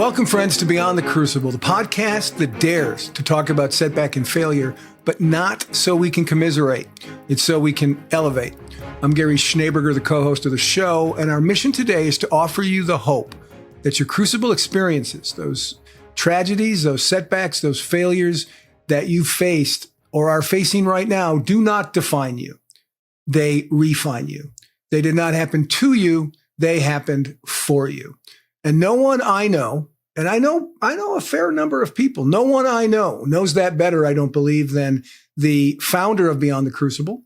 Welcome, friends, to Beyond the Crucible, the podcast that dares to talk about setback and failure, but not so we can commiserate. It's so we can elevate. I'm Gary Schneeberger, the co-host of the show, and our mission today is to offer you the hope that your crucible experiences, those tragedies, those setbacks, those failures that you've faced or are facing right now, do not define you. They refine you. They did not happen to you. They happened for you. And no one I know, and I know a fair number of people, no one I know knows that better, I don't believe, than the founder of Beyond the Crucible,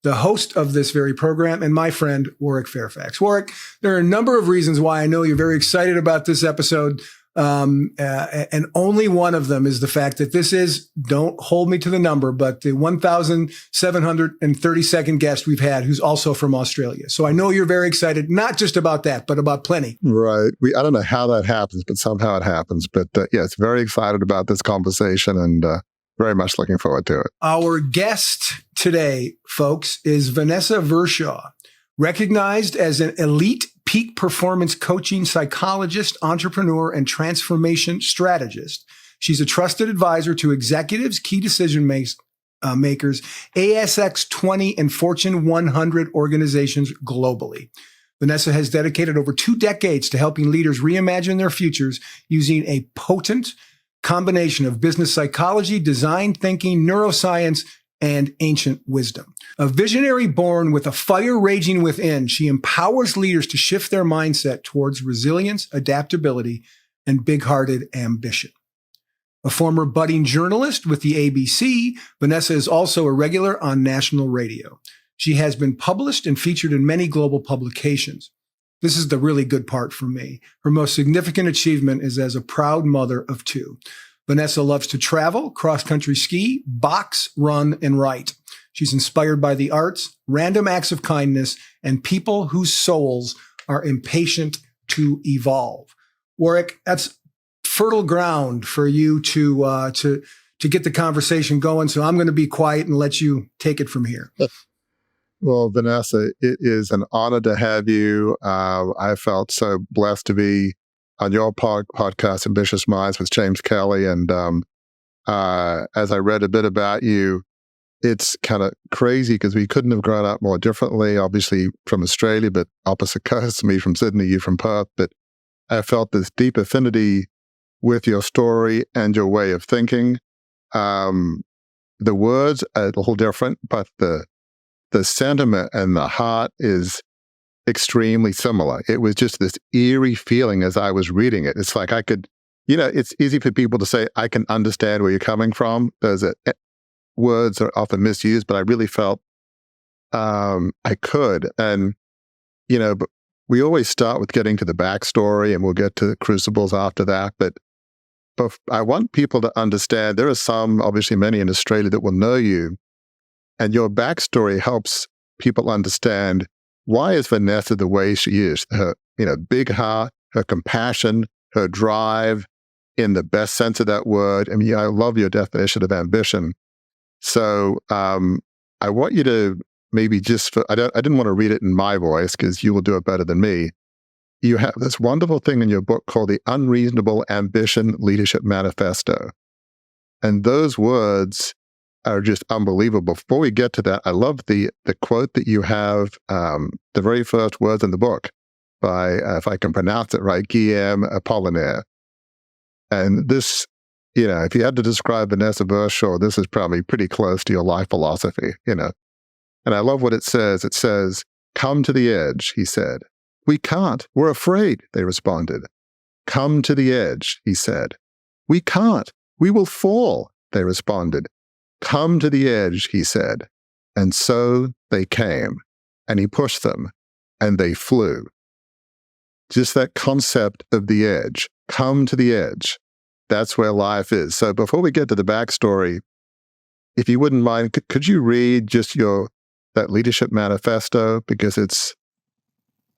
the host of this very program, and my friend, Warwick Fairfax. Warwick, there are a number of reasons why I know you're very excited about this episode. And only one of them is the fact that this is, don't hold me to the number, but the 1,732nd guest we've had who's also from Australia. So I know you're very excited, not just about that, but about plenty. Right. I don't know how that happens, but somehow it happens. But yes, very excited about this conversation and very much looking forward to it. Our guest today, folks, is Vanessa Vershaw, recognized as an elite peak performance coaching psychologist, entrepreneur, and transformation strategist. She's a trusted advisor to executives, key decision makers, ASX 20 and Fortune 100 organizations globally. Vanessa has dedicated over 2 decades to helping leaders reimagine their futures using a potent combination of business psychology, design thinking, neuroscience, and ancient wisdom. A visionary born with a fire raging within, she empowers leaders to shift their mindset towards resilience, adaptability, and big-hearted ambition. A former budding journalist with the ABC, Vanessa is also a regular on national radio. She has been published and featured in many global publications. This is the really good part for me. Her most significant achievement is as a proud mother of 2. Vanessa loves to travel, cross-country ski, box, run, and write. She's inspired by the arts, random acts of kindness, and people whose souls are impatient to evolve. Warwick, that's fertile ground for you to get the conversation going. So I'm going to be quiet and let you take it from here. Well, Vanessa, it is an honor to have you. I felt so blessed to be on your podcast, Ambitious Minds with James Kelly. And as I read a bit about you, it's kind of crazy because we couldn't have grown up more differently, obviously from Australia, but opposite coast, me from Sydney, you from Perth. But I felt this deep affinity with your story and your way of thinking. The words are a little different, but the sentiment and the heart is extremely similar. It was just this eerie feeling as I was reading it. It's like I could, it's easy for people to say, I can understand where you're coming from. Those words are often misused, but I really felt I could. And, but we always start with getting to the backstory and we'll get to crucibles after that. But I want people to understand there are some, obviously many in Australia that will know you, and your backstory helps people understand why is Vanessa the way she is? Her, big heart, her compassion, her drive, in the best sense of that word. I mean, I love your definition of ambition. So I want you to maybe I didn't want to read it in my voice because you will do it better than me. You have this wonderful thing in your book called the Unreasonable Ambition Leadership Manifesto. And those words are just unbelievable. Before we get to that, I love the quote that you have, the very first words in the book by, if I can pronounce it right, Guillaume Apollinaire. And this, if you had to describe Vanessa Vershaw, this is probably pretty close to your life philosophy, And I love what it says. It says, "Come to the edge," he said. "We can't. We're afraid," they responded. "Come to the edge," he said. "We can't. We will fall," they responded. "Come to the edge," he said. And so they came, and he pushed them, and they flew. Just that concept of the edge. Come to the edge. That's where life is. So before we get to the backstory, if you wouldn't mind, could you read just that leadership manifesto? Because it's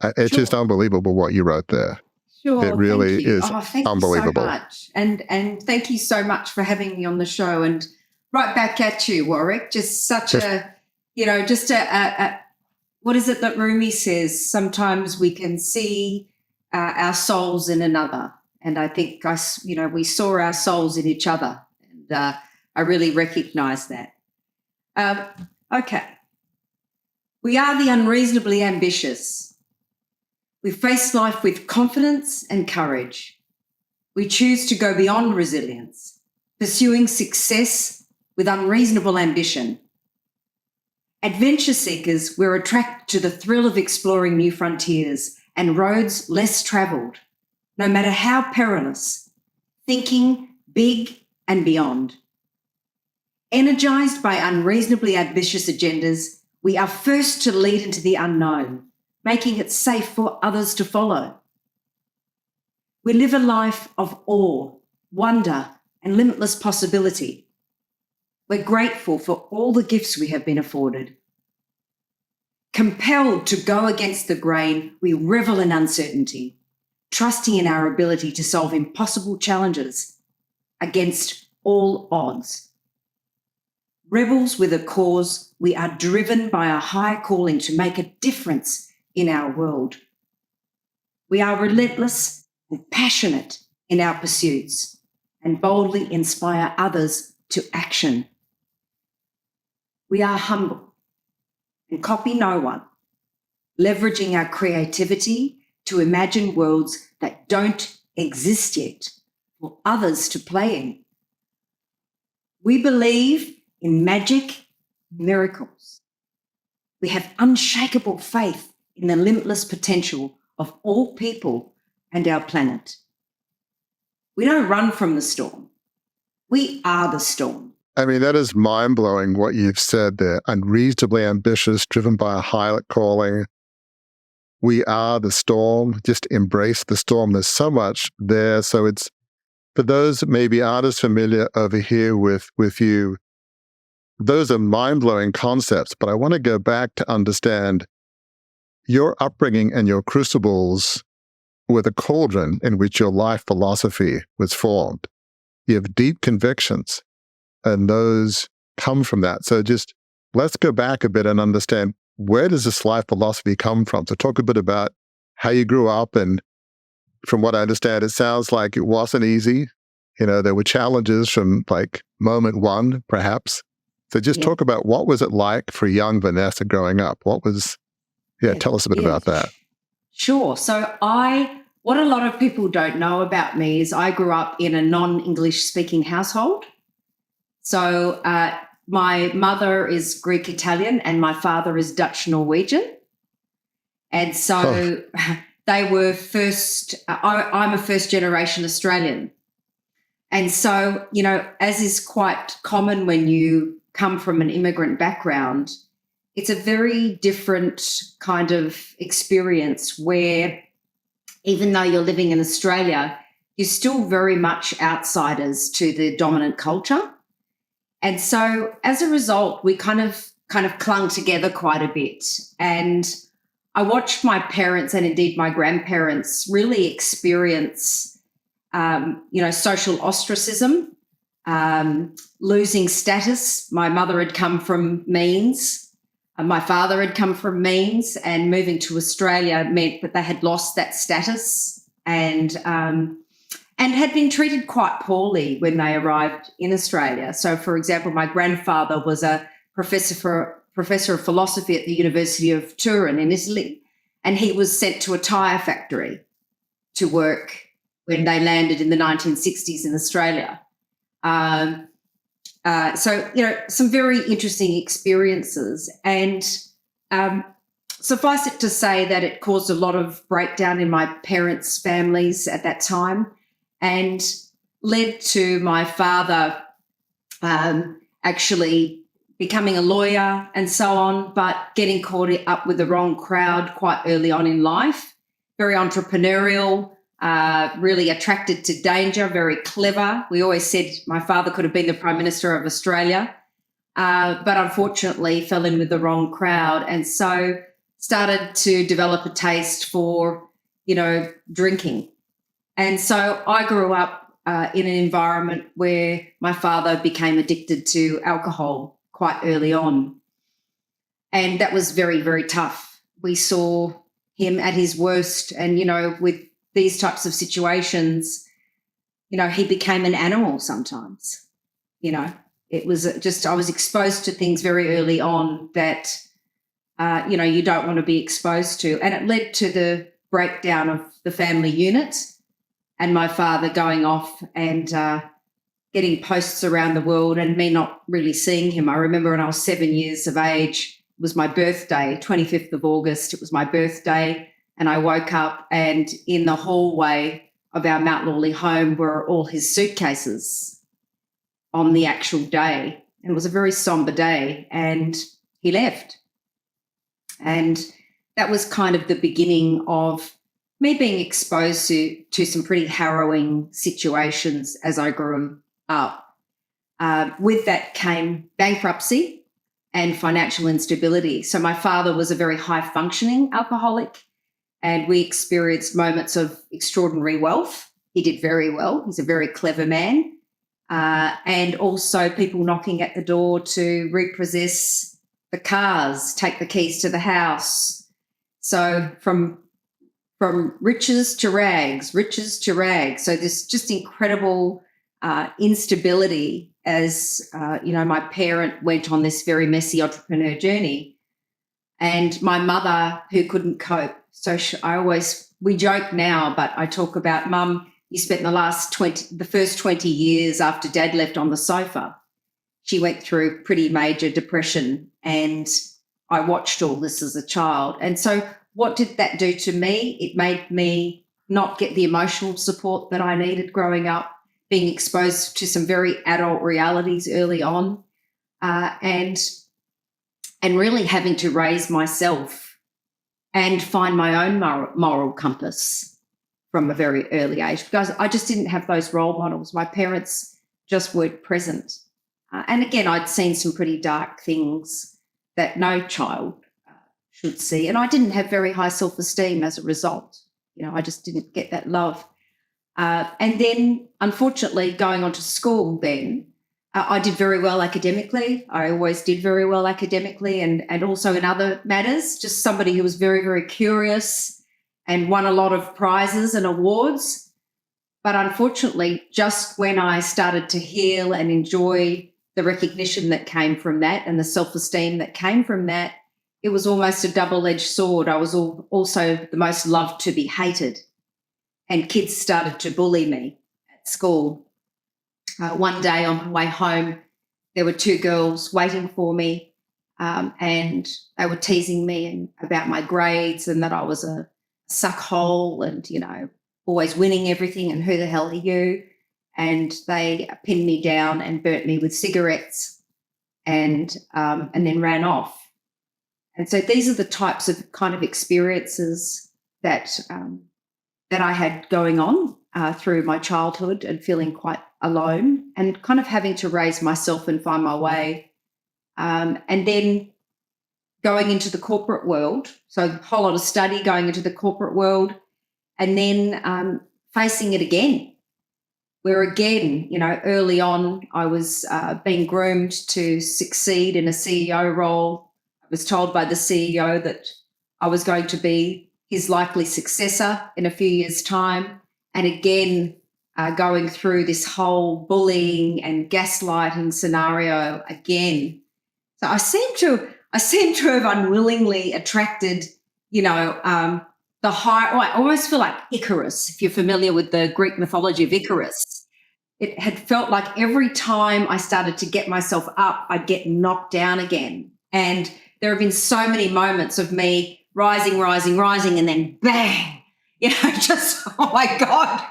Sure. just unbelievable what you wrote there. Sure. It really is thank unbelievable. You so much. And thank you so much for having me on the show. And right back at you, Warwick. Just such a what is it that Rumi says? Sometimes we can see our souls in another. And I think we saw our souls in each other, and I really recognise that. Okay. We are the unreasonably ambitious. We face life with confidence and courage. We choose to go beyond resilience, pursuing success with unreasonable ambition. Adventure seekers, we're attracted to the thrill of exploring new frontiers and roads less travelled, no matter how perilous, thinking big and beyond. Energised by unreasonably ambitious agendas, we are first to lead into the unknown, making it safe for others to follow. We live a life of awe, wonder, and limitless possibility. We're grateful for all the gifts we have been afforded. Compelled to go against the grain, we revel in uncertainty, trusting in our ability to solve impossible challenges against all odds. Rebels with a cause, we are driven by a high calling to make a difference in our world. We are relentless and passionate in our pursuits and boldly inspire others to action. We are humble and copy no one, leveraging our creativity to imagine worlds that don't exist yet for others to play in. We believe in magic and miracles. We have unshakable faith in the limitless potential of all people and our planet. We don't run from the storm. We are the storm. I mean, that is mind-blowing what you've said there. Unreasonably ambitious, driven by a high calling. We are the storm. Just embrace the storm. There's so much there. So it's, for those that maybe aren't as familiar over here with you, those are mind-blowing concepts, but I want to go back to understand your upbringing and your crucibles were the cauldron in which your life philosophy was formed. You have deep convictions, and those come from that. So just let's go back a bit and understand, where does this life philosophy come from? So talk a bit about how you grew up, and from what I understand, it sounds like it wasn't easy. There were challenges from like moment one, perhaps. So just talk about, what was it like for young Vanessa growing up? Tell us a bit about that. Sure. So what a lot of people don't know about me is I grew up in a non-English speaking household. So my mother is Greek Italian and my father is Dutch Norwegian. And so they were I'm a first generation Australian. And so, as is quite common when you come from an immigrant background, it's a very different kind of experience where, even though you're living in Australia, you're still very much outsiders to the dominant culture. And so as a result, we kind of clung together quite a bit. And I watched my parents and indeed my grandparents really experience, social ostracism, losing status. My mother had come from means, my father had come from means, and moving to Australia meant that they had lost that status and had been treated quite poorly when they arrived in Australia. So, for example, my grandfather was a professor of philosophy at the University of Turin in Italy, and he was sent to a tyre factory to work when they landed in the 1960s in Australia. Some very interesting experiences, and suffice it to say that it caused a lot of breakdown in my parents' families at that time, and led to my father actually becoming a lawyer and so on, but getting caught up with the wrong crowd quite early on in life. Very entrepreneurial, really attracted to danger, very clever. We always said my father could have been the Prime Minister of Australia, but unfortunately fell in with the wrong crowd, and so started to develop a taste for, drinking. And so I grew up in an environment where my father became addicted to alcohol quite early on. And that was very, very tough. We saw him at his worst. And, with these types of situations, he became an animal sometimes. It was just, I was exposed to things very early on that, you don't want to be exposed to. And it led to the breakdown of the family unit and my father going off and getting posts around the world and me not really seeing him. I remember when I was 7 years of age, it was my birthday, 25th of August. It was my birthday, and I woke up, and in the hallway of our Mount Lawley home were all his suitcases on the actual day. And it was a very somber day, and he left. And that was kind of the beginning of me being exposed to some pretty harrowing situations as I grew up. With that came bankruptcy and financial instability. So my father was a very high-functioning alcoholic, and we experienced moments of extraordinary wealth. He did very well. He's a very clever man. And also people knocking at the door to repossess the cars, take the keys to the house. So from riches to rags, riches to rags. So this just incredible instability as, my parent went on this very messy entrepreneur journey. And my mother, who couldn't cope. So we joke now, but I talk about, Mum, you spent the first 20 years after Dad left on the sofa. She went through pretty major depression, and I watched all this as a child. And so what did that do to me? It made me not get the emotional support that I needed growing up, being exposed to some very adult realities early on, and really having to raise myself and find my own moral compass from a very early age, because I just didn't have those role models. My parents just weren't present. And again, I'd seen some pretty dark things that no child should see. And I didn't have very high self-esteem as a result. I just didn't get that love. And then, unfortunately, going on to school then, I did very well academically. I always did very well academically, and also in other matters, just somebody who was very, very curious and won a lot of prizes and awards. But unfortunately, just when I started to heal and enjoy the recognition that came from that and the self-esteem that came from that, it was almost a double-edged sword. I was also the most loved to be hated, and kids started to bully me at school. One day on my way home, there were two girls waiting for me, and they were teasing me about my grades and that I was a suckhole and, always winning everything and who the hell are you? And they pinned me down and burnt me with cigarettes and then ran off. And so these are the types of kind of experiences that I had going on through my childhood, and feeling quite alone and kind of having to raise myself and find my way. And then going into the corporate world, so a whole lot of study going into the corporate world, and then facing it again, where again, early on I was being groomed to succeed in a CEO role. I was told by the CEO that I was going to be his likely successor in a few years' time. And again, going through this whole bullying and gaslighting scenario again. So I seem to have unwillingly attracted, the high. I almost feel like Icarus, if you're familiar with the Greek mythology of Icarus. It had felt like every time I started to get myself up, I'd get knocked down again. And there have been so many moments of me rising, and then bang, just, oh my God,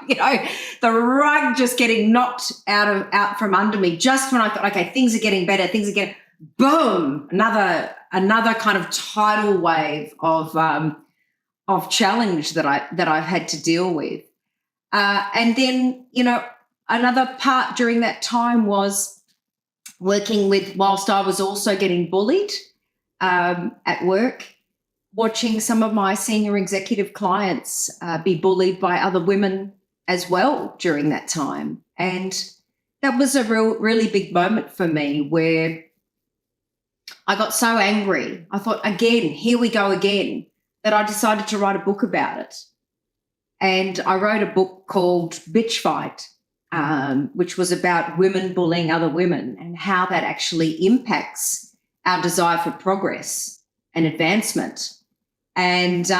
the rug just getting knocked out from under me just when I thought, okay, things are getting better, boom, another kind of tidal wave of challenge that I've had to deal with. And then, another part during that time was working with, whilst I was also getting bullied at work, watching some of my senior executive clients be bullied by other women as well during that time. And that was a really big moment for me, where I got so angry. I thought, again, here we go again, that I decided to write a book about it. And I wrote a book called Bitch Fight, which was about women bullying other women and how that actually impacts our desire for progress and advancement. And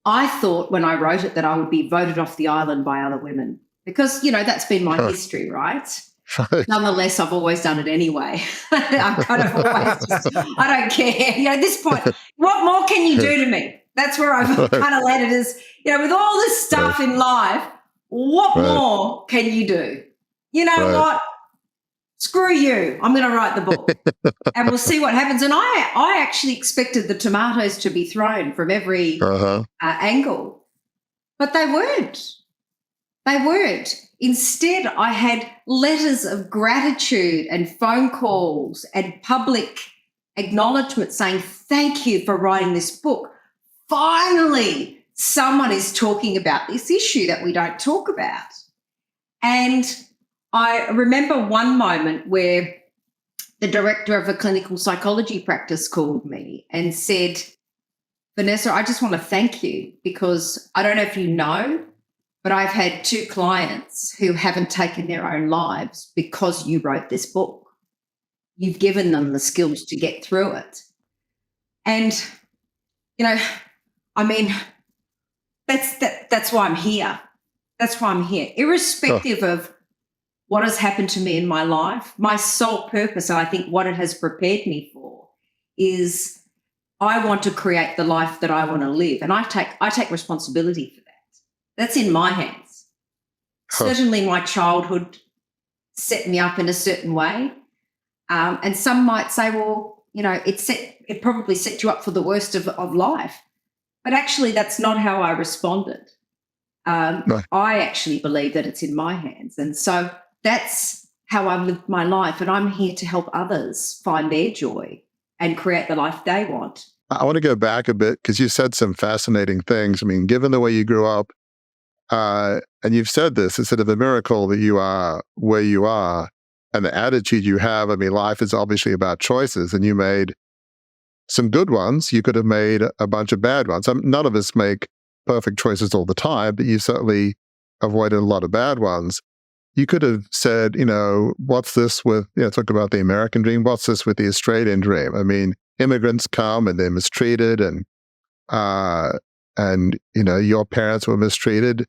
I thought when I wrote it that I would be voted off the island by other women because, that's been my history, right? Nonetheless, I've always done it anyway. I'm kind of always I don't care. At this point, what more can you do to me? That's where I've kind of landed is, with all this stuff in life, what more can you do? You know what? Screw you. I'm going to write the book and we'll see what happens. And I actually expected the tomatoes to be thrown from every angle, but they weren't. They weren't. Instead, I had letters of gratitude and phone calls and public acknowledgement saying, thank you for writing this book. Finally, someone is talking about this issue that we don't talk about. And I remember one moment where the director of a clinical psychology practice called me and said, Vanessa, I just want to thank you because I don't know if you know, but I've had 2 clients who haven't taken their own lives because you wrote this book. You've given them the skills to get through it. And, that's why I'm here. That's why I'm here. Irrespective of what has happened to me in my life, my sole purpose, and I think what it has prepared me for, is I want to create the life that I want to live. And I take responsibility for that. That's in my hands. Certainly my childhood set me up in a certain way. And some might say, well, it probably set you up for the worst of life. But actually that's not how I responded. I actually believe that it's in my hands. And so that's how I've lived my life. And I'm here to help others find their joy and create the life they want. I want to go back a bit because you said some fascinating things. I mean, given the way you grew up, and you've said this, it's sort of a miracle that you are where you are and the attitude you have. I mean, life is obviously about choices and you made some good ones. You could have made a bunch of bad ones. None of us make perfect choices all the time, but you certainly avoided a lot of bad ones. You could have said, what's this with, talk about the American dream. What's this with the Australian dream? I mean, immigrants come and they're mistreated and your parents were mistreated.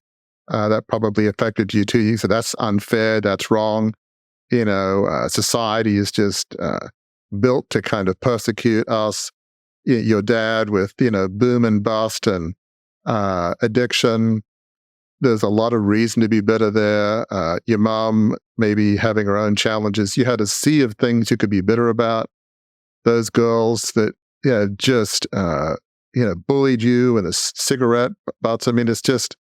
That probably affected you too. You said that's unfair. That's wrong. Society is just built to kind of persecute us. Your dad with, boom and bust and addiction. There's a lot of reason to be bitter there. Your mom maybe having her own challenges. You had a sea of things you could be bitter about. Those girls that just bullied you and the cigarette butts. I mean, it's just,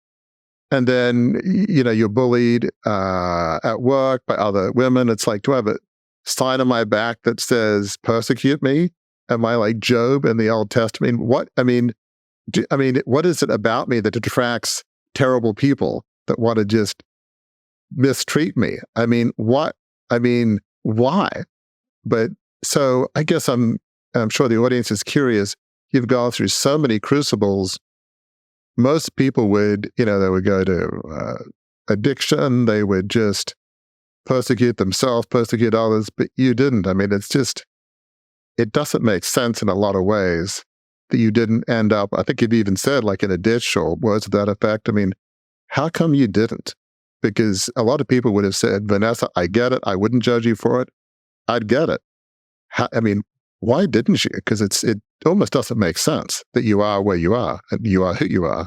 and then, you're bullied at work by other women. It's like, do I have a sign on my back that says persecute me? Am I like Job in the Old Testament? What is it about me that attracts terrible people that want to just mistreat me? I mean, what? I mean, why? But so I guess I'm sure the audience is curious. You've gone through so many crucibles. Most people would, they would go to addiction. They would just persecute themselves, persecute others, but you didn't. I mean, it doesn't make sense in a lot of ways that you didn't end up, I think you've even said like in a ditch or words to that effect. I mean, how come you didn't? Because a lot of people would have said, Vanessa, I get it. I wouldn't judge you for it. I'd get it. Why didn't you? Because it almost doesn't make sense that you are where you are and you are who you are.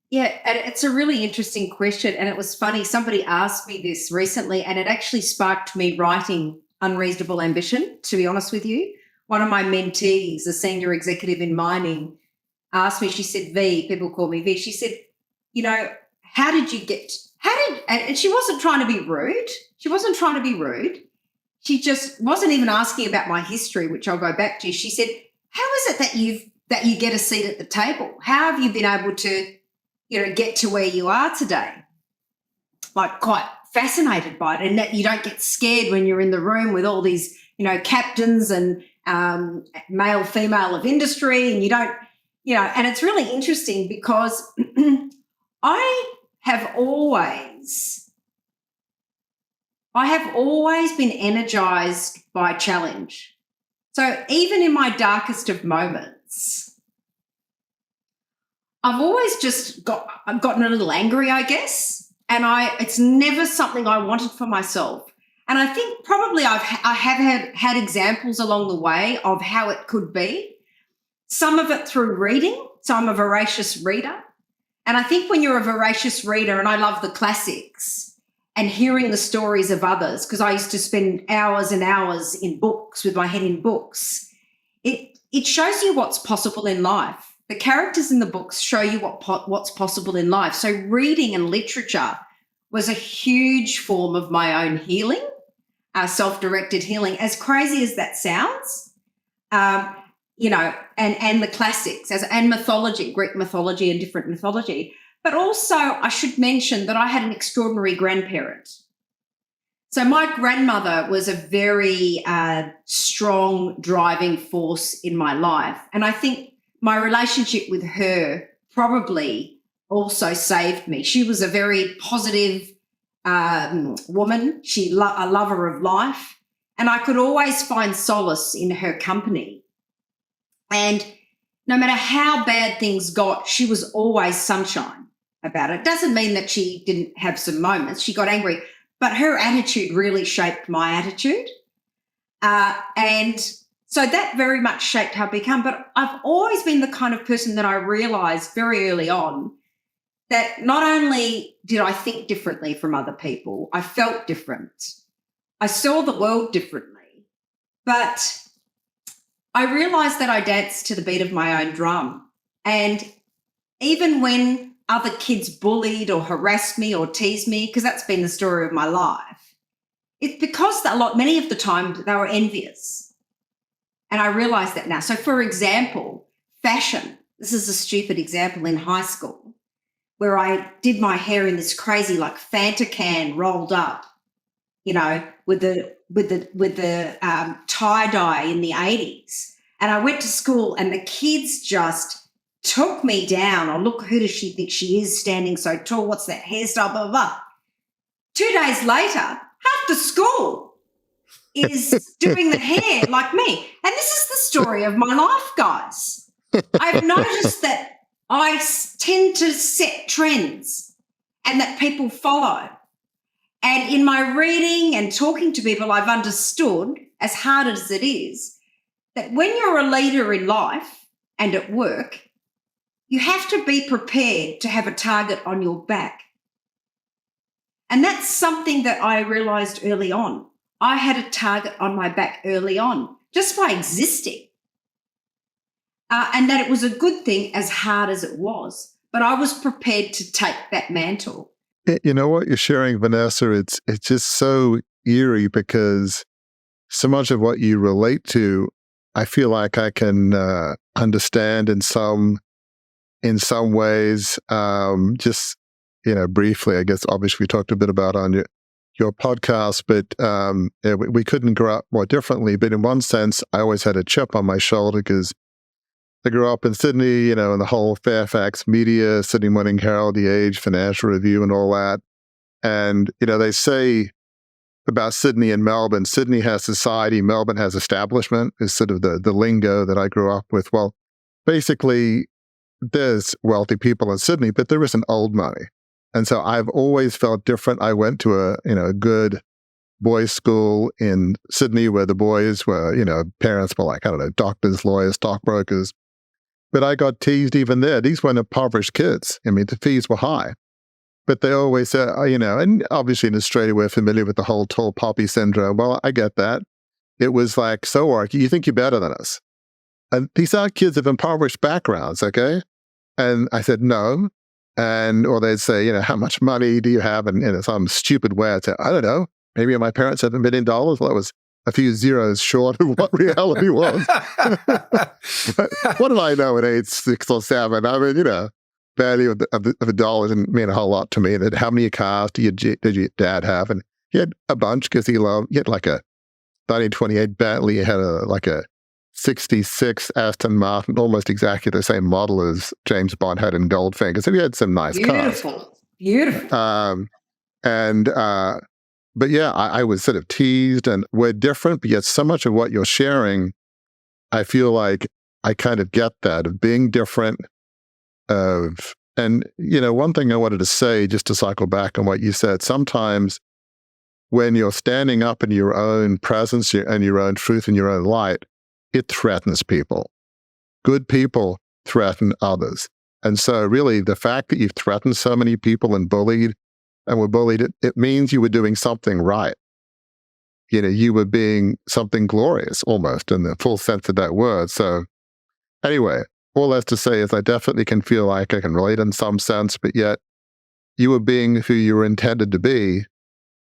Yeah, and it's a really interesting question. And it was funny, somebody asked me this recently and it actually sparked me writing Unreasonable Ambition, to be honest with you. One of my mentees, a senior executive in mining, asked me, she said, V, people call me V, she said, and she wasn't trying to be rude. She just wasn't even asking about my history, which I'll go back to. She said, how is it that you get a seat at the table? How have you been able to, get to where you are today? Like quite fascinated by it, and that you don't get scared when you're in the room with all these, captains and male, female of industry, and you don't, and it's really interesting because I have always been energized by challenge. So even in my darkest of moments, I've always I've gotten a little angry, I guess. And it's never something I wanted for myself. And I think probably I have had examples along the way of how it could be. Some of it through reading. So I'm a voracious reader. And I think when you're a voracious reader, and I love the classics and hearing the stories of others, because I used to spend hours and hours in books with my head in books, it shows you what's possible in life. The characters in the books show you what's possible in life. So reading and literature was a huge form of my own healing, self-directed healing, as crazy as that sounds. And the classics and mythology, Greek mythology and different mythology. But also I should mention that I had an extraordinary grandparent. So my grandmother was a very strong driving force in my life. And I think my relationship with her probably also saved me. She was a very positive woman. A lover of life. And I could always find solace in her company. And no matter how bad things got, she was always sunshine about it. Doesn't mean that she didn't have some moments. She got angry, but her attitude really shaped my attitude. And so that very much shaped how I become. But I've always been the kind of person that I realized very early on that not only did I think differently from other people, I felt different. I saw the world differently. But I realized that I danced to the beat of my own drum. And even when other kids bullied or harassed me or teased me, because that's been the story of my life, it's because many of the time they were envious. And I realized that now. So for example, fashion. This is a stupid example in high school where I did my hair in this crazy like Fanta can rolled up, with the tie-dye in the 80s. And I went to school and the kids just took me down. Oh, look, who does she think she is standing so tall? What's that hairstyle? Blah, blah, blah. 2 days later, half the school is doing the hair like me. And this is the story of my life, guys. I've noticed that I tend to set trends and that people follow. And in my reading and talking to people, I've understood, as hard as it is, that when you're a leader in life and at work, you have to be prepared to have a target on your back. And that's something that I realized early on. I had a target on my back early on, just by existing. And that it was a good thing, as hard as it was. But I was prepared to take that mantle. You know what you're sharing, Vanessa? It's just so eerie because so much of what you relate to, I feel like I can understand in some ways. Just briefly, I guess. Obviously, we talked a bit about on your podcast, but we couldn't grow up more differently. But in one sense, I always had a chip on my shoulder because I grew up in Sydney, in the whole Fairfax media, Sydney Morning Herald, The Age, Financial Review, and all that. And they say about Sydney and Melbourne. Sydney has society, Melbourne has establishment, is sort of the lingo that I grew up with. Well, basically, there's wealthy people in Sydney, but there isn't old money. And so I've always felt different. I went to a good boys' school in Sydney where the boys were, parents were like, I don't know, doctors, lawyers, stockbrokers. But I got teased even there. These weren't impoverished kids. I mean, the fees were high. But they always said, and obviously in Australia, we're familiar with the whole tall poppy syndrome. Well, I get that. It was like, so Ark, you think you're better than us. And these are kids of impoverished backgrounds, okay? And I said, no. Or they'd say, how much money do you have? And in some stupid way, I'd say, I don't know. Maybe my parents had $1 million. Well, that was a few zeros short of what reality was. But what did I know at age 6 or 7? I mean, value of the dollar didn't mean a whole lot to me. And how many cars did your dad have? And he had a bunch because he had like a 1928 Bentley. He had a 66 Aston Martin, almost exactly the same model as James Bond had in Goldfinger. So he had some nice cars. Beautiful. Beautiful. But yeah, I was sort of teased, and we're different, but yet so much of what you're sharing, I feel like I kind of get that of being different. And one thing I wanted to say, just to cycle back on what you said, sometimes when you're standing up in your own presence and your own truth and your own light, it threatens people. Good people threaten others. And so really the fact that you've threatened so many people and were bullied, it means you were doing something right. You were being something glorious almost in the full sense of that word. So anyway, all that's to say is I definitely can feel like I can relate in some sense, but yet you were being who you were intended to be,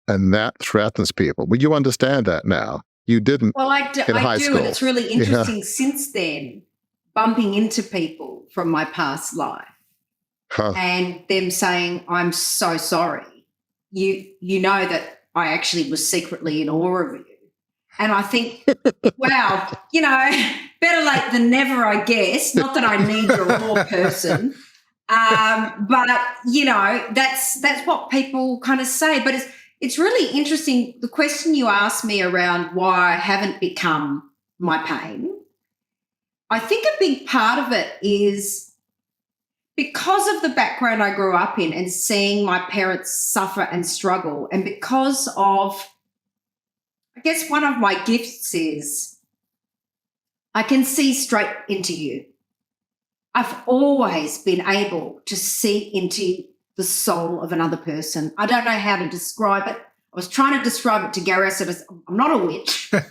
and that threatens people. Well, you understand that now. You didn't Well, I in high do, school. and it's really interesting since then, bumping into people from my past life and them saying, I'm so sorry. You know that I actually was secretly in awe of you. And I think, wow, better late than never, I guess. Not that I need your awe person. But, that's what people kind of say. But it's really interesting, the question you asked me around why I haven't become my pain. I think a big part of it is because of the background I grew up in and seeing my parents suffer and struggle, and because of, I guess one of my gifts is I can see straight into you. I've always been able to see into the soul of another person. I don't know how to describe it. I was trying to describe it to Gary. I said, I'm not a witch. But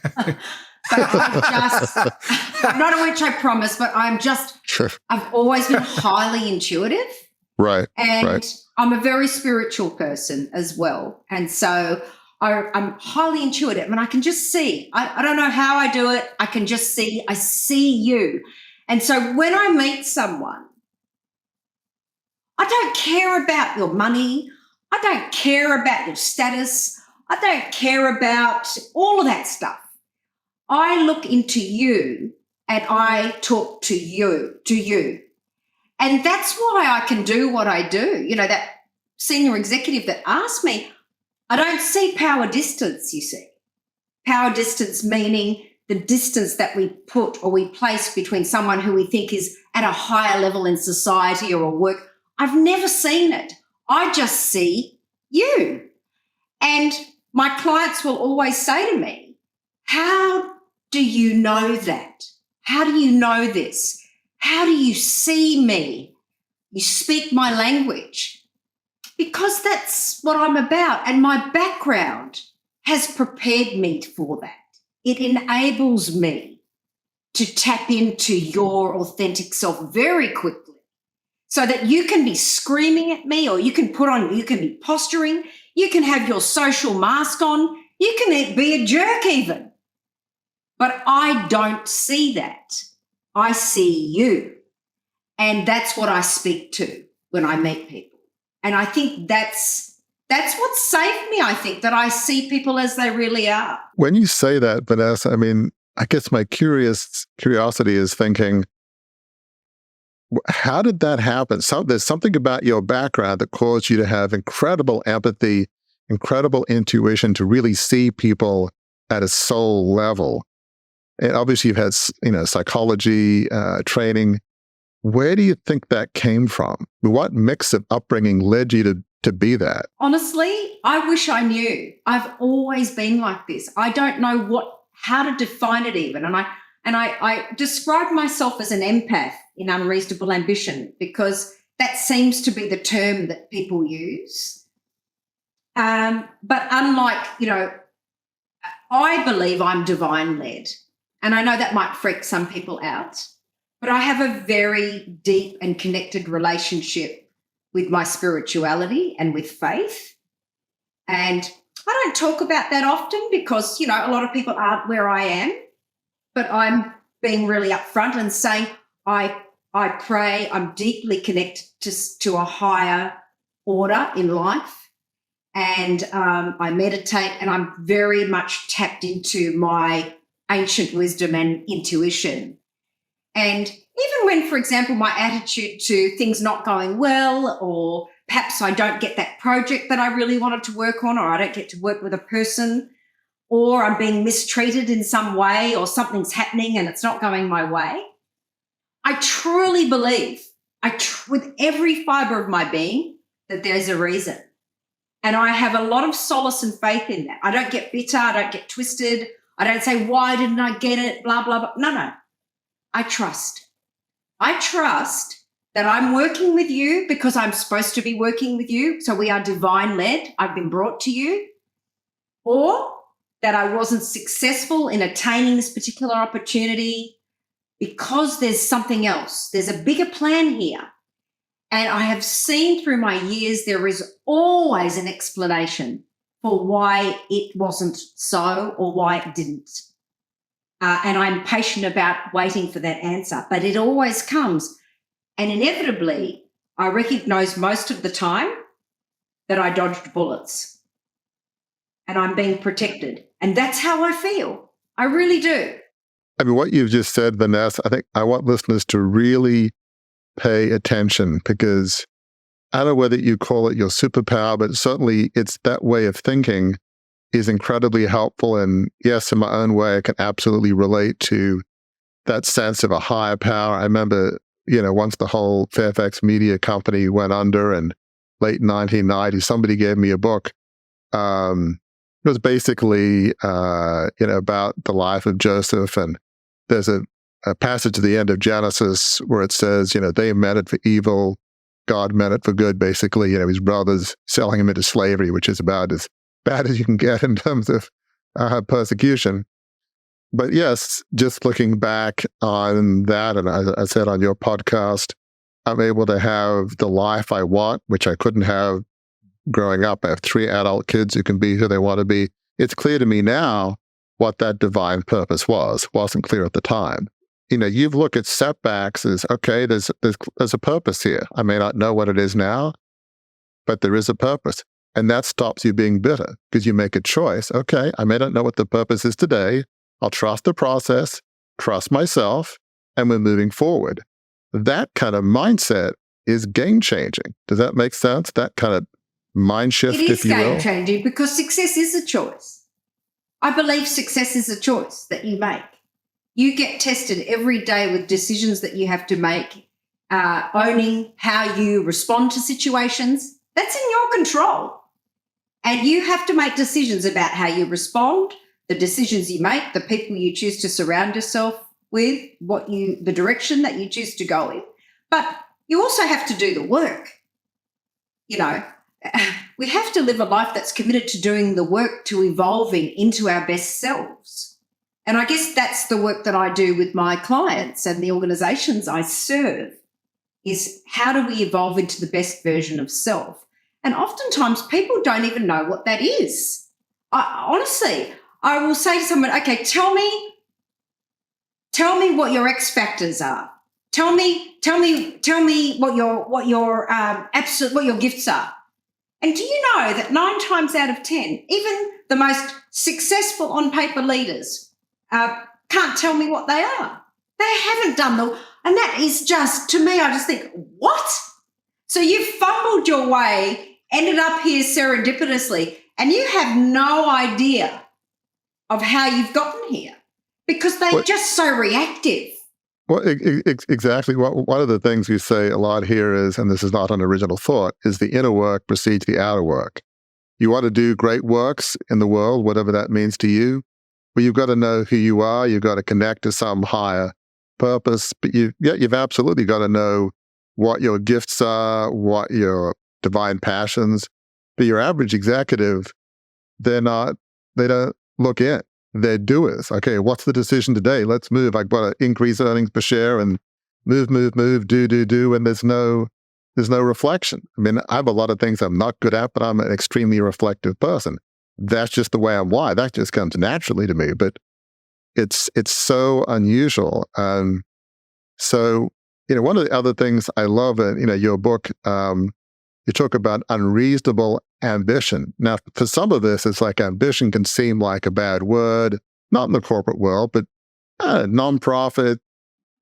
I'm not a witch, I promise, but I've always been highly intuitive. Right. And I'm a very spiritual person as well. And so I'm highly intuitive, and I can just see. I don't know how I do it. I can just see. I see you. And so when I meet someone, I don't care about your money. I don't care about your status. I don't care about all of that stuff. I look into you and I talk to you. And that's why I can do what I do. That senior executive that asked me, I don't see power distance, you see. Power distance meaning the distance that we put or we place between someone who we think is at a higher level in society or work. I've never seen it. I just see you. And my clients will always say to me, how do you know that? How do you know this? How do you see me? You speak my language. Because that's what I'm about. And my background has prepared me for that. It enables me to tap into your authentic self very quickly so that you can be screaming at me, or you can be posturing, you can have your social mask on, you can be a jerk even. But I don't see that. I see you. And that's what I speak to when I meet people. And I think that's what saved me, I think, that I see people as they really are. When you say that, Vanessa, I guess my curiosity is thinking, how did that happen? There's something about your background that caused you to have incredible empathy, incredible intuition to really see people at a soul level. And obviously you've had, psychology training. Where do you think that came from? What mix of upbringing led you to be that? Honestly, I wish I knew. I've always been like this. I don't know how to define it even. And I describe myself as an empath in Unreasonable Ambition because that seems to be the term that people use. But unlike, I believe I'm divine-led. And I know that might freak some people out, but I have a very deep and connected relationship with my spirituality and with faith. And I don't talk about that often because, a lot of people aren't where I am, but I'm being really upfront and saying I pray, I'm deeply connected to a higher order in life, and I meditate, and I'm very much tapped into my ancient wisdom and intuition. And even when, for example, my attitude to things not going well or perhaps I don't get that project that I really wanted to work on, or I don't get to work with a person, or I'm being mistreated in some way, or something's happening and it's not going my way, I truly believe, with every fibre of my being, that there's a reason. And I have a lot of solace and faith in that. I don't get bitter. I don't get twisted. I don't say, why didn't I get it? Blah, blah, blah. No. I trust. I trust that I'm working with you because I'm supposed to be working with you. So we are divine led. I've been brought to you. Or that I wasn't successful in attaining this particular opportunity because there's something else. There's a bigger plan here. And I have seen through my years, there is always an explanation for why it wasn't so or why it didn't. And I'm patient about waiting for that answer, but it always comes. And inevitably, I recognize most of the time that I dodged bullets and I'm being protected. And that's how I feel. I really do. I mean, what you've just said, Vanessa, I think I want listeners to really pay attention, because I don't know whether you call it your superpower, but certainly it's that way of thinking is incredibly helpful. And yes, in my own way, I can absolutely relate to that sense of a higher power. I remember, once the whole Fairfax media company went under in late 1990s, somebody gave me a book. It was basically, about the life of Joseph. And there's a passage at the end of Genesis where it says, they meant it for evil, God meant it for good, basically. His brothers selling him into slavery, which is about as bad as you can get in terms of persecution. But yes, just looking back on that, and as I said on your podcast, I'm able to have the life I want, which I couldn't have growing up. I have 3 adult kids who can be who they want to be. It's clear to me now what that divine purpose was. Wasn't clear at the time. You've looked at setbacks as, okay, there's a purpose here. I may not know what it is now, but there is a purpose. And that stops you being bitter, because you make a choice. Okay, I may not know what the purpose is today. I'll trust the process, trust myself, and we're moving forward. That kind of mindset is game-changing. Does that make sense? That kind of mind shift, if you will? It is game-changing, because success is a choice. I believe success is a choice that you make. You get tested every day with decisions that you have to make, owning how you respond to situations. That's in your control. And you have to make decisions about how you respond, the decisions you make, the people you choose to surround yourself with, the direction that you choose to go in. But you also have to do the work. We have to live a life that's committed to doing the work, to evolving into our best selves. And I guess that's the work that I do with my clients and the organizations I serve, is how do we evolve into the best version of self? And oftentimes people don't even know what that is. Honestly, I will say to someone, okay, tell me what your X factors are. Tell me what your gifts are. And do you know that 9 times out of 10, even the most successful on paper leaders can't tell me what they are. They haven't done and that is just, to me, I just think, what? So you've fumbled your way, ended up here serendipitously, and you have no idea of how you've gotten here, because they're just so reactive. Well, exactly. One of the things we say a lot here is, and this is not an original thought, is the inner work precedes the outer work. You want to do great works in the world, whatever that means to you, but you've got to know who you are. You've got to connect to some higher purpose. But you've absolutely got to know what your gifts are, what your divine passions. But your average executive, they don't look in. They're doers. Okay, what's the decision today? Let's move. I've got to increase earnings per share and move, do, and there's no reflection. I mean, I have a lot of things I'm not good at, but I'm an extremely reflective person. That's just the way I'm wired. That just comes naturally to me. But it's so unusual. So one of the other things I love in your book, you talk about unreasonable ambition. Now, for some of this, it's like ambition can seem like a bad word, not in the corporate world, but nonprofit,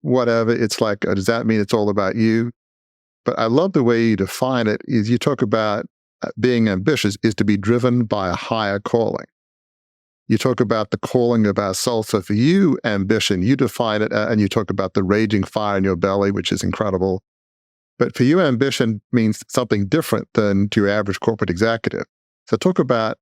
whatever. It's like, does that mean it's all about you? but I love the way you define it. Is you talk about being ambitious is to be driven by a higher calling. You talk about the calling of our soul. So for you, ambition, you define it, and you talk about the raging fire in your belly, which is incredible. But for you, ambition means something different than to your average corporate executive. So talk about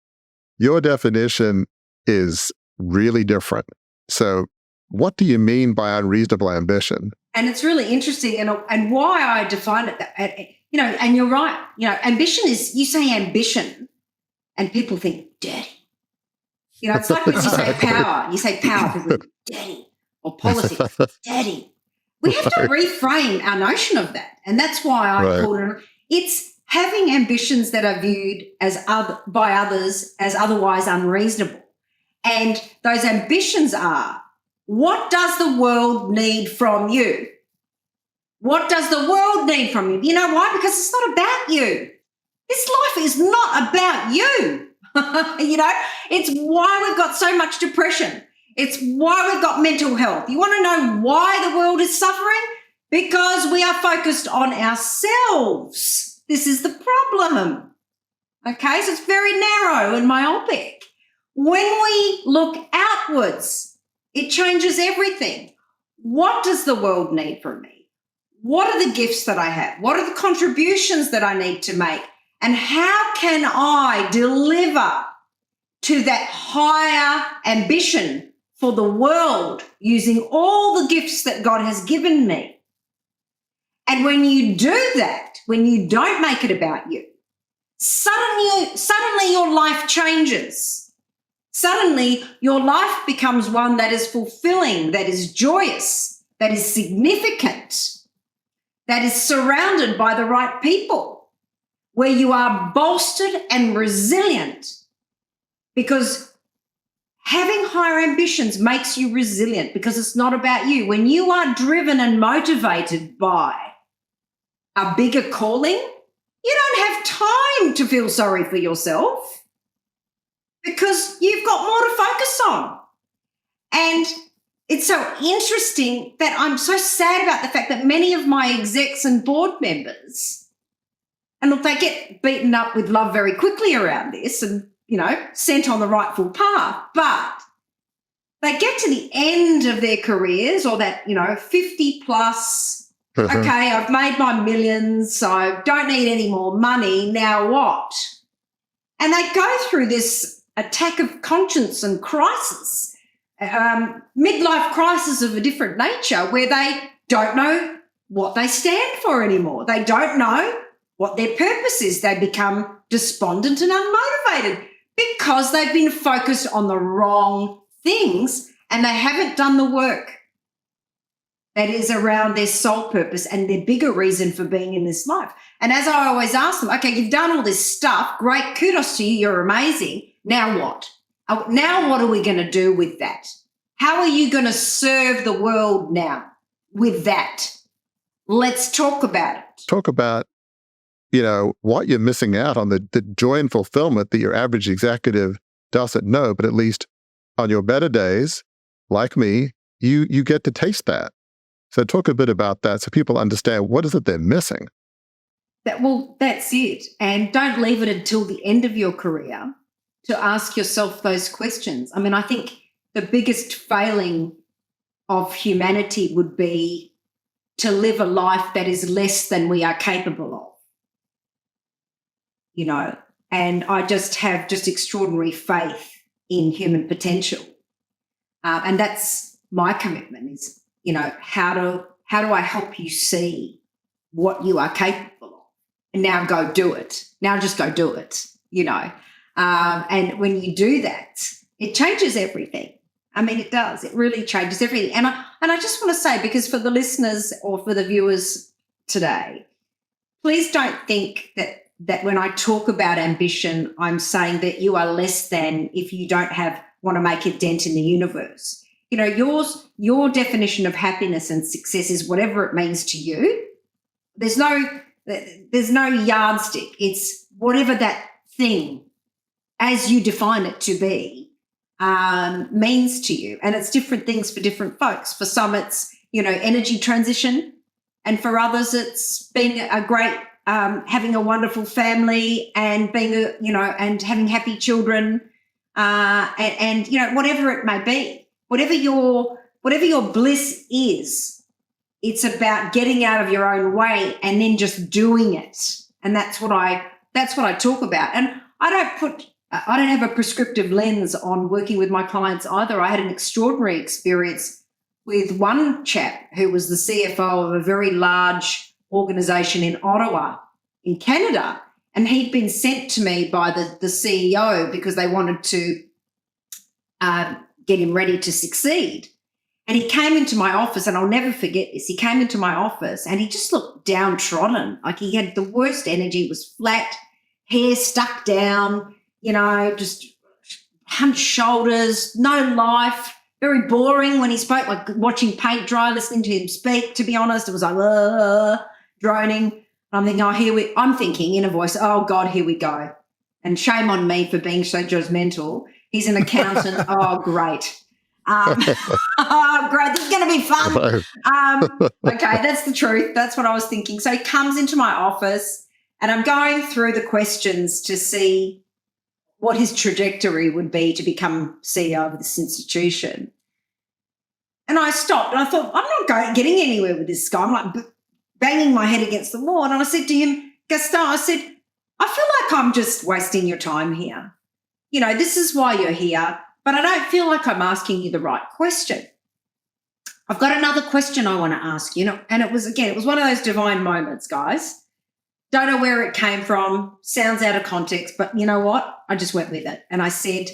your definition is really different. So what do you mean by unreasonable ambition? And it's really interesting, and why I define it that, and you're right. Ambition is, you say ambition, and people think dirty. It's like when you say power. You say power, people think dirty, or politics, dirty. We have to reframe our notion of that, and that's why I call it. It's having ambitions that are viewed by others as otherwise unreasonable, and those ambitions are: what does the world need from you? What does the world need from you? You know why? Because it's not about you. This life is not about you. It's why we've got so much depression. It's why we've got mental health. You want to know why the world is suffering? Because we are focused on ourselves. This is the problem. Okay, so it's very narrow and myopic. When we look outwards, it changes everything. What does the world need from me? What are the gifts that I have? What are the contributions that I need to make? And how can I deliver to that higher ambition for the world using all the gifts that God has given me? And when you do that, when you don't make it about you, suddenly your life changes. Suddenly your life becomes one that is fulfilling, that is joyous, that is significant, that is surrounded by the right people, where you are bolstered and resilient, because having higher ambitions makes you resilient, because it's not about you. When you are driven and motivated by a bigger calling, you don't have time to feel sorry for yourself, because you've got more to focus on. And it's so interesting that I'm so sad about the fact that many of my execs and board members, and look, they get beaten up with love very quickly around this and, sent on the rightful path. But they get to the end of their careers, or that, 50 plus, okay, I've made my millions, so I don't need any more money. Now what? And they go through this attack of conscience and crisis, midlife crisis of a different nature, where they don't know what they stand for anymore. They don't know what their purpose is. They become despondent and unmotivated because they've been focused on the wrong things, and they haven't done the work that is around their soul purpose and their bigger reason for being in this life. And as I always ask them, okay, you've done all this stuff. Great. Kudos to you. You're amazing. Now what? Now what are we going to do with that? How are you going to serve the world now with that? Let's talk about it. Talk about what you're missing out on, the joy and fulfillment that your average executive doesn't know, but at least on your better days, like me, you get to taste that. So talk a bit about that so people understand what is it they're missing. That's it. And don't leave it until the end of your career to ask yourself those questions. I mean, I think the biggest failing of humanity would be to live a life that is less than we are capable of. And I just have extraordinary faith in human potential. And that's my commitment is, how do I help you see what you are capable of? And now go do it. Now just go do it, And when you do that, it changes everything. I mean, it does. It really changes everything. And I just want to say, because for the listeners or for the viewers today, please don't think that when I talk about ambition, I'm saying that you are less than if you don't want to make a dent in the universe. Your definition of happiness and success is whatever it means to you. There's no yardstick. It's whatever that thing, as you define it to be, means to you. And it's different things for different folks. For some, it's, energy transition. And for others, it's being a great, having a wonderful family and being and having happy children, and whatever it may be, whatever your bliss is, it's about getting out of your own way and then just doing it. And that's what I talk about. And I don't have a prescriptive lens on working with my clients either. I had an extraordinary experience with one chap who was the CFO of a very large organisation in Ottawa, in Canada, and he'd been sent to me by the CEO because they wanted to get him ready to succeed. And he came into my office, and I'll never forget this. He came into my office and he just looked downtrodden, like he had the worst energy. It was flat, hair stuck down, just hunched shoulders, no life, very boring when he spoke, like watching paint dry, listening to him speak, to be honest. It was like droning. I'm thinking in a voice, oh, God, here we go. And shame on me for being so judgmental. He's an accountant. Oh, great. Oh, great. This is going to be fun. Okay, that's the truth. That's what I was thinking. So he comes into my office and I'm going through the questions to see what his trajectory would be to become CEO of this institution. And I stopped and I thought, I'm not getting anywhere with this guy. I'm like banging my head against the wall. And I said to him, Gaston, I said, I feel like I'm just wasting your time here. This is why you're here, but I don't feel like I'm asking you the right question. I've got another question I want to ask you. And it was one of those divine moments, guys. Don't know where it came from, sounds out of context, but you know what? I just went with it. And I said,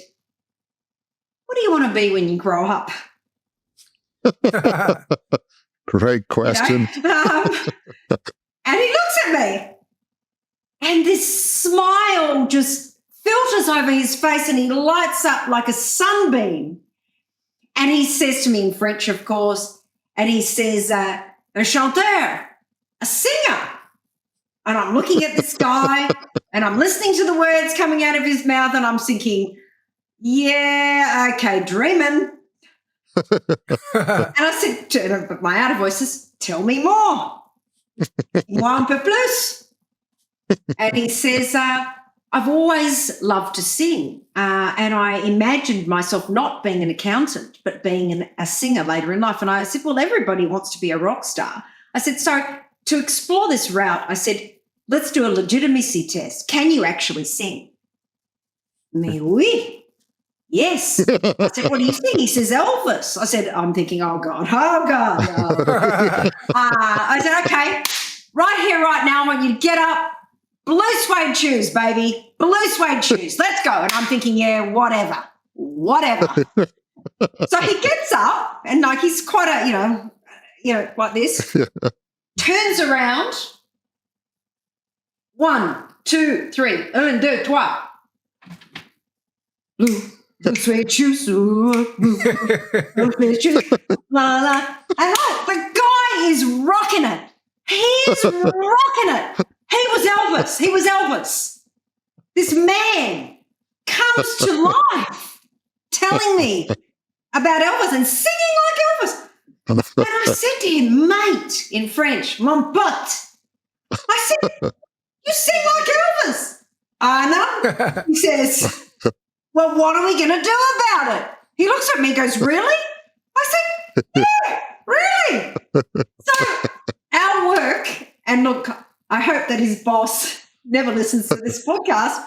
what do you want to be when you grow up? Great question. And he looks at me and this smile just filters over his face and he lights up like a sunbeam. And he says to me in French, of course, and he says, un chanteur, a singer. And I'm looking at this guy and I'm listening to the words coming out of his mouth and I'm thinking, yeah, okay, dreaming. And I said to my outer voices, tell me more. Moi un peu plus. And he says, I've always loved to sing. And I imagined myself not being an accountant, but being a singer later in life. And I said, well, everybody wants to be a rock star. I said, so to explore this route, I said, let's do a legitimacy test. Can you actually sing? Mais oui. Yes. I said, what do you think? He says, Elvis. I said, I'm thinking, oh, God. I said, okay, right here, right now, I want you to get up. Blue suede shoes, baby. Blue suede shoes. Let's go. And I'm thinking, yeah, whatever. So he gets up and like he's quite a, like this, turns around. 1, 2, 3. 1, 2, 3. Blue suede shoes. Blue suede shoes. La, la. And the guy is rocking it. He's rocking it. He was Elvis. This man comes to life telling me about Elvis and singing like Elvis. And I said to him, mate, in French, mon pote. I said, you sing like Elvis. I know. He says, well, what are we going to do about it? He looks at me and goes, really? I said, yeah, really. So our work, and look, I hope that his boss never listens to this podcast,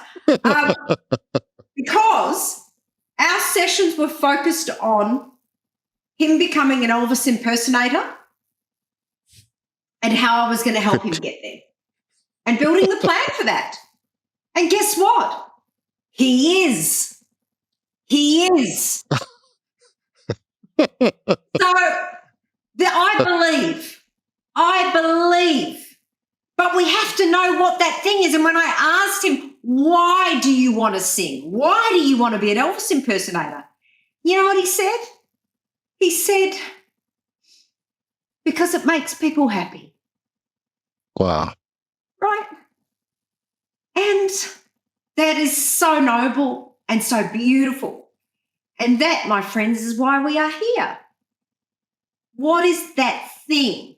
because our sessions were focused on him becoming an Elvis impersonator and how I was going to help him get there and building the plan for that. And guess what? He is. So I believe. But we have to know what that thing is. And when I asked him, why do you want to sing? Why do you want to be an Elvis impersonator? You know what he said? He said, because it makes people happy. Wow. Right? And that is so noble and so beautiful. And that, my friends, is why we are here. What is that thing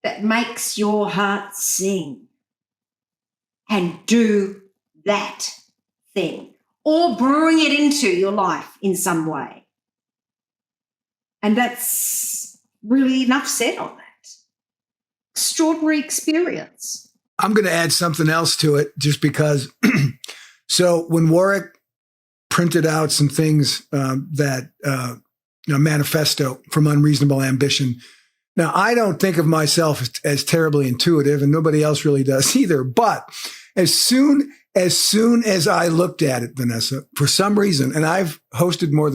that makes your heart sing, and do that thing, or bring it into your life in some way. And that's really enough said on that. Extraordinary experience. I'm going to add something else to it just because. So when Warwick printed out some things manifesto from Unreasonable Ambition. Now, I don't think of myself as terribly intuitive, and nobody else really does either. But as soon as I looked at it, Vanessa, for some reason, and I've co-hosted more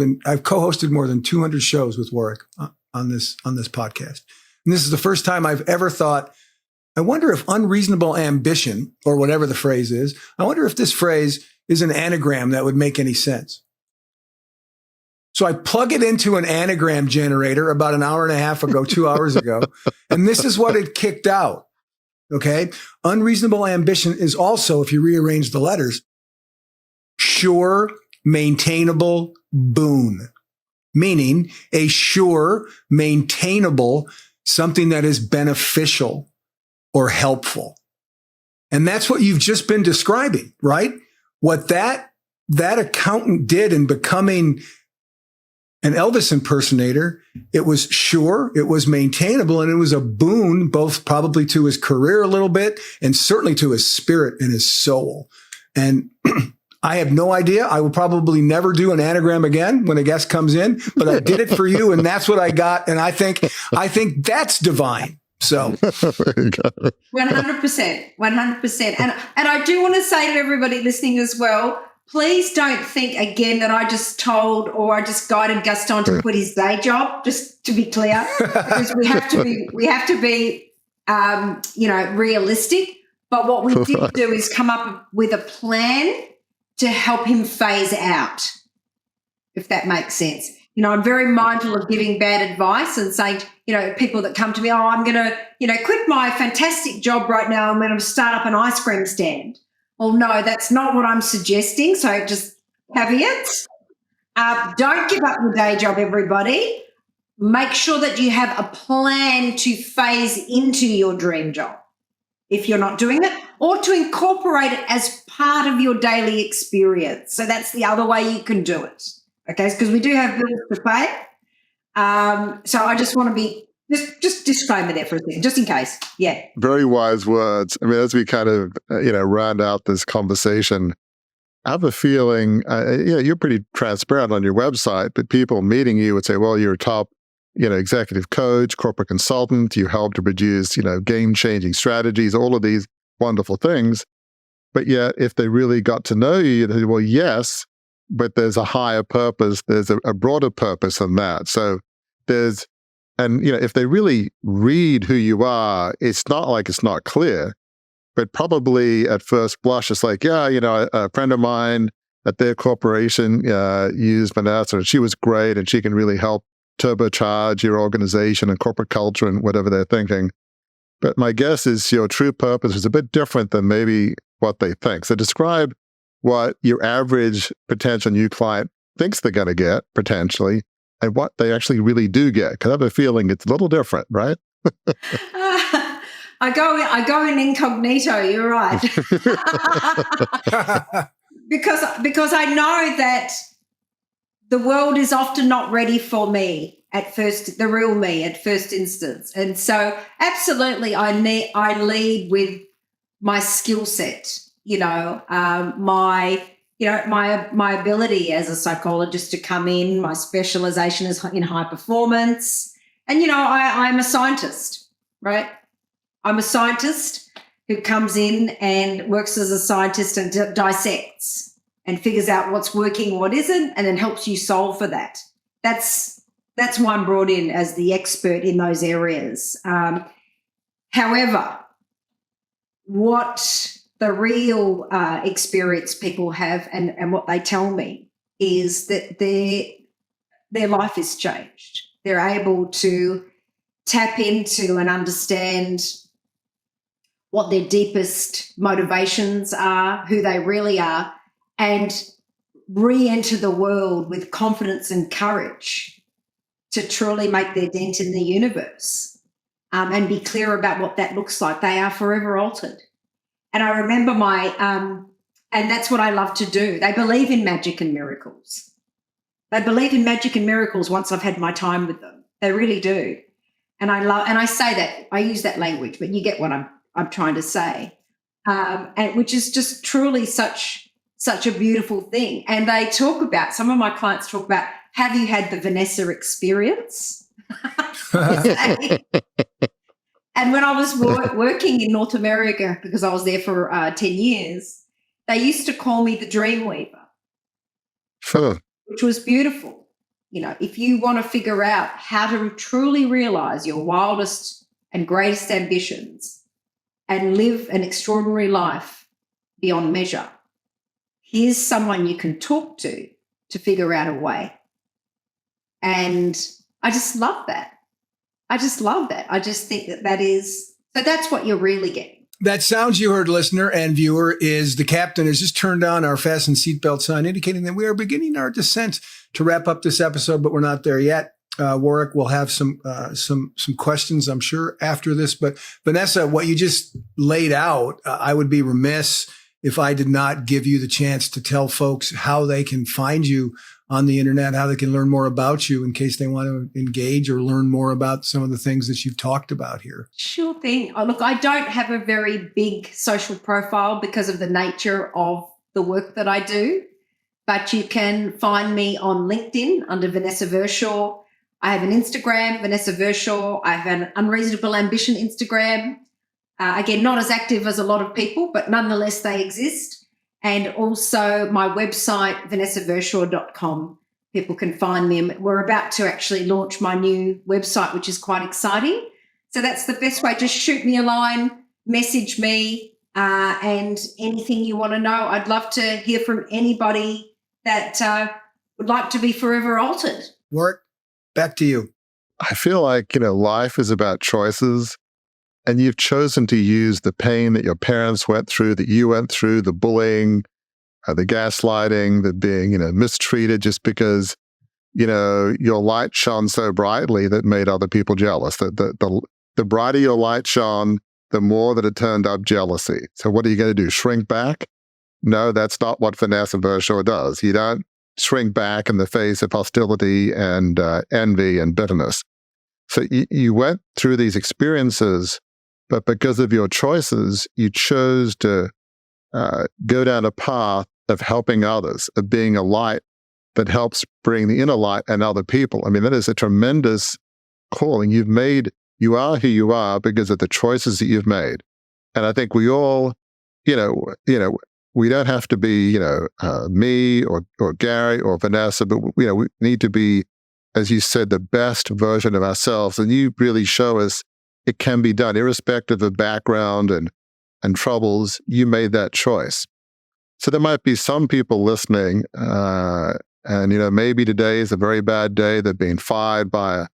than 200 shows with Warwick on this podcast. And this is the first time I've ever thought, I wonder if unreasonable ambition, or whatever the phrase is, I wonder if this phrase is an anagram that would make any sense. So I plug it into an anagram generator about an hour and a half ago, 2 hours ago, and this is what it kicked out. Okay. Unreasonable ambition is also, if you rearrange the letters, sure, maintainable boon, meaning a sure, maintainable, something that is beneficial or helpful. And that's what you've just been describing, right? What that accountant did in becoming an Elvis impersonator, it was sure, it was maintainable, and it was a boon, both probably to his career a little bit and certainly to his spirit and his soul. And I have no idea. I will probably never do an anagram again when a guest comes in, but I did it for you, and that's what I got. And I think that's divine. So 100%, 100%. And I do want to say to everybody listening as well, please don't think again that I just told or I just guided Gaston to quit his day job, just to be clear, because we have to be realistic. But what we did do is come up with a plan to help him phase out, if that makes sense. You know, I'm very mindful of giving bad advice and saying, people that come to me, I'm going to, quit my fantastic job right now. I'm going to start up an ice cream stand. Well, no, that's not what I'm suggesting. So just caveats. Don't give up your day job, everybody. Make sure that you have a plan to phase into your dream job if you're not doing it, or to incorporate it as part of your daily experience. So that's the other way you can do it. Okay, because we do have bills to pay. So I just want to be just disclaimer there for a second, just in case. Yeah. Very wise words. I mean, as we kind of round out this conversation, I have a feeling, you're pretty transparent on your website, but people meeting you would say, well, you're a top, executive coach, corporate consultant. You help to produce, game-changing strategies, all of these wonderful things. But yet, if they really got to know you, they say, well, yes, but there's a higher purpose. There's a broader purpose than that. So if they really read who you are, it's not like it's not clear, but probably at first blush, it's like, a friend of mine at their corporation used Vanessa, and she was great, and she can really help turbocharge your organization and corporate culture and whatever they're thinking. But my guess is your true purpose is a bit different than maybe what they think. So describe what your average potential new client thinks they're going to get, potentially, and what they actually really do get. Because I have a feeling it's a little different, right? I go in incognito, you're right. because I know that the world is often not ready for me at first, the real me at first instance. And so absolutely I lead with my skill set, my ability as a psychologist to come in, my specialization is in high performance. And, I'm a scientist, right? I'm a scientist who comes in and works as a scientist and dissects and figures out what's working, what isn't, and then helps you solve for that. That's why I'm brought in as the expert in those areas. However, what the real experience people have and what they tell me is that their life is changed. They're able to tap into and understand what their deepest motivations are, who they really are, and re-enter the world with confidence and courage to truly make their dent in the universe. and be clear about what that looks like, they are forever altered. And I remember and that's what I love to do. They believe in magic and miracles. They believe in magic and miracles once I've had my time with them. They really do. And I say that, I use that language, but you get what I'm trying to say. And which is just truly such a beautiful thing. And some of my clients talk about, have you had the Vanessa experience? And when I was working in North America, because I was there for 10 years, they used to call me the dream weaver, which was beautiful. You know, if you want to figure out how to truly realize your wildest and greatest ambitions and live an extraordinary life beyond measure, here's someone you can talk to figure out a way. And I just love that. I just think that's what you're really getting. That sounds you heard, listener and viewer, is the captain has just turned on our fasten seatbelt sign, indicating that we are beginning our descent to wrap up this episode, but we're not there yet. Warwick will have some questions, I'm sure, after this. But Vanessa, what you just laid out, I would be remiss if I did not give you the chance to tell folks how they can find you on the internet, how they can learn more about you in case they want to engage or learn more about some of the things that you've talked about here. Sure thing. Oh, look, I don't have a very big social profile because of the nature of the work that I do, but you can find me on LinkedIn under Vanessa Vershaw. I have an Instagram, Vanessa Vershaw. I have an Unreasonable Ambition Instagram. Again, not as active as a lot of people, but nonetheless they exist. And also my website, vanessavershaw.com. People can find me. We're about to actually launch my new website, which is quite exciting. So that's the best way. Just shoot me a line, message me, and anything you want to know. I'd love to hear from anybody that would like to be forever altered. Warwick, back to you. I feel like, life is about choices. And you've chosen to use the pain that your parents went through, that you went through, the bullying, the gaslighting, the being, mistreated just because, your light shone so brightly that made other people jealous. The brighter your light shone, the more that it turned up jealousy. So what are you going to do? Shrink back? No, that's not what Vanessa Vershaw does. You don't shrink back in the face of hostility and envy and bitterness. So you went through these experiences, but because of your choices, you chose to go down a path of helping others, of being a light that helps bring the inner light and other people. I mean, that is a tremendous calling. You are who you are because of the choices that you've made. And I think we all, we don't have to be, me or Gary or Vanessa, but, we need to be, as you said, the best version of ourselves. And you really show us it can be done, irrespective of background and troubles. You made that choice. So there might be some people listening, and maybe today is a very bad day. They're being fired by an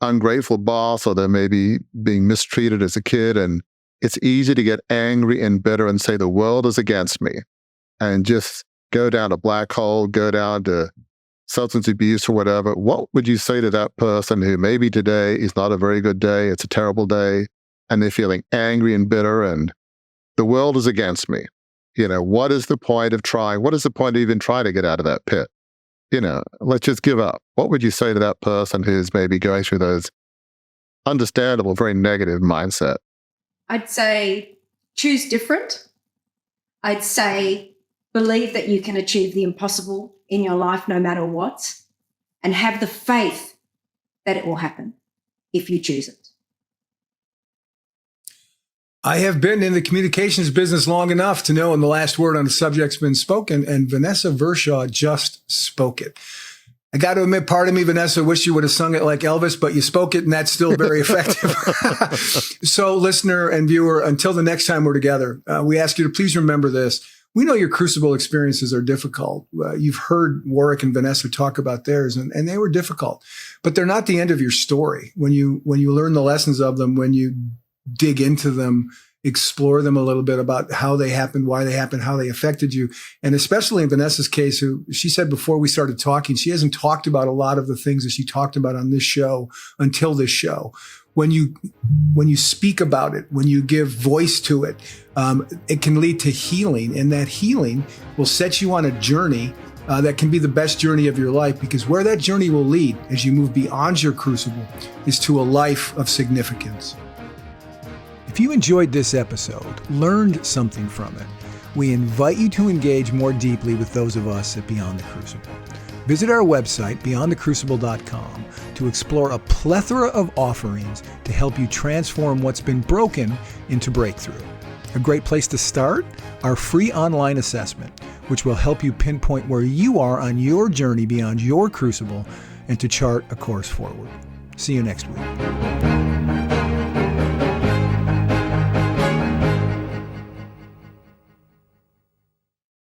ungrateful boss, or they may be being mistreated as a kid. And it's easy to get angry and bitter and say the world is against me, and just go down a black hole, go down to substance abuse or whatever. What would you say to that person who maybe today is not a very good day, it's a terrible day, and they're feeling angry and bitter and the world is against me? What is the point of trying? What is the point of even trying to get out of that pit? Let's just give up. What would you say to that person who's maybe going through those understandable, very negative mindset? I'd say choose different. I'd say believe that you can achieve the impossible in your life no matter what, and have the faith that it will happen if you choose it. I have been in the communications business long enough to know when the last word on the subject's been spoken, and Vanessa Vershaw just spoke it. I got to admit, part of me, Vanessa, wish you would have sung it like Elvis, but you spoke it, and that's still very effective. So, listener and viewer, until the next time we're together, we ask you to please remember this. We know your crucible experiences are difficult. You've heard Warwick and Vanessa talk about theirs, and they were difficult, but they're not the end of your story. When you learn the lessons of them, when you dig into them, explore them a little bit about how they happened, why they happened, how they affected you. And especially in Vanessa's case, who she said before we started talking, she hasn't talked about a lot of the things that she talked about on this show until this show. when you speak about it, when you give voice to it, it can lead to healing, and that healing will set you on a journey that can be the best journey of your life, because where that journey will lead as you move beyond your crucible is to a life of significance. If you enjoyed this episode, learned something from it, we invite you to engage more deeply with those of us at Beyond the Crucible. Visit our website, beyondthecrucible.com, to explore a plethora of offerings to help you transform what's been broken into breakthrough. A great place to start? Our free online assessment, which will help you pinpoint where you are on your journey beyond your crucible and to chart a course forward. See you next week.